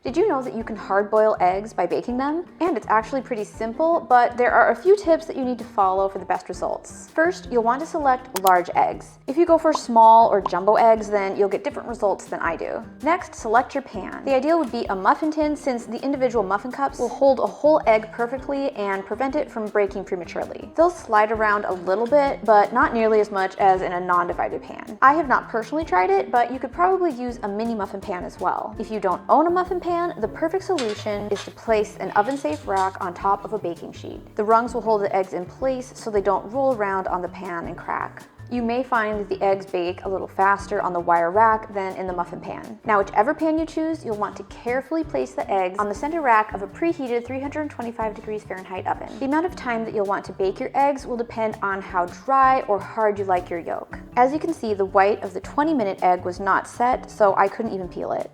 Did you know that you can hard boil eggs by baking them? And it's actually pretty simple, but there are a few tips that you need to follow for the best results. First, you'll want to select large eggs. If you go for small or jumbo eggs, then you'll get different results than I do. Next, select your pan. The ideal would be a muffin tin, since the individual muffin cups will hold a whole egg perfectly and prevent it from breaking prematurely. They'll slide around a little bit, but not nearly as much as in a non-divided pan. I have not personally tried it, but you could probably use a mini muffin pan as well. If you don't own a muffin pan, the perfect solution is to place an oven-safe rack on top of a baking sheet. The rungs will hold the eggs in place so they don't roll around on the pan and crack. You may find that the eggs bake a little faster on the wire rack than in the muffin pan. Now, whichever pan you choose, you'll want to carefully place the eggs on the center rack of a preheated 325 degrees Fahrenheit oven. The amount of time that you'll want to bake your eggs will depend on how dry or hard you like your yolk. As you can see, the white of the 20-minute egg was not set, so I couldn't even peel it.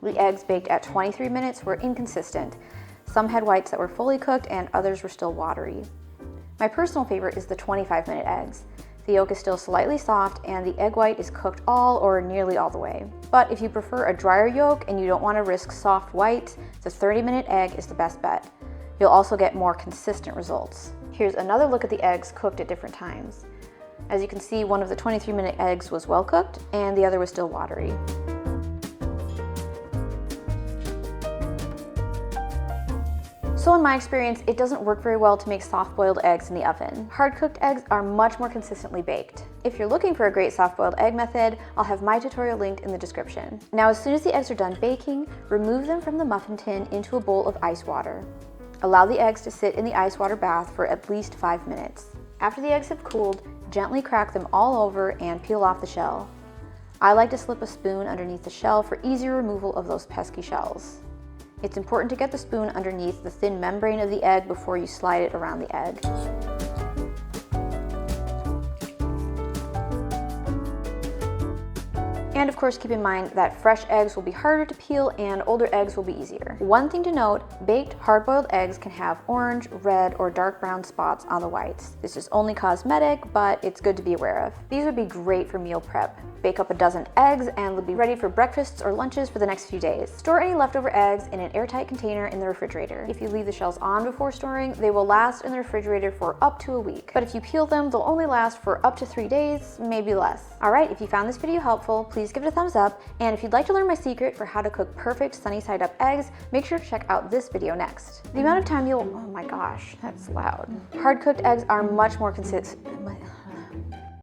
The eggs baked at 23 minutes were inconsistent. Some had whites that were fully cooked and others were still watery. My personal favorite is the 25-minute eggs. The yolk is still slightly soft and the egg white is cooked all or nearly all the way. But if you prefer a drier yolk and you don't want to risk soft white, the 30-minute egg is the best bet. You'll also get more consistent results. Here's another look at the eggs cooked at different times. As you can see, one of the 23-minute eggs was well cooked and the other was still watery. So in my experience, it doesn't work very well to make soft-boiled eggs in the oven. Hard-cooked eggs are much more consistently baked. If you're looking for a great soft-boiled egg method, I'll have my tutorial linked in the description. Now, as soon as the eggs are done baking, remove them from the muffin tin into a bowl of ice water. Allow the eggs to sit in the ice water bath for at least 5 minutes. After the eggs have cooled, gently crack them all over and peel off the shell. I like to slip a spoon underneath the shell for easier removal of those pesky shells. It's important to get the spoon underneath the thin membrane of the egg before you slide it around the egg. And of course, keep in mind that fresh eggs will be harder to peel and older eggs will be easier. One thing to note, baked hard-boiled eggs can have orange, red, or dark brown spots on the whites. This is only cosmetic, but it's good to be aware of. These would be great for meal prep. Bake up a dozen eggs and they'll be ready for breakfasts or lunches for the next few days. Store any leftover eggs in an airtight container in the refrigerator. If you leave the shells on before storing, they will last in the refrigerator for up to a week. But if you peel them, they'll only last for up to 3 days, maybe less. Alright, if you found this video helpful, please give it a thumbs up, and if you'd like to learn my secret for how to cook perfect sunny side up eggs, make sure to check out this video next. The amount of time oh my gosh, that's loud. Hard cooked eggs are much more consistent.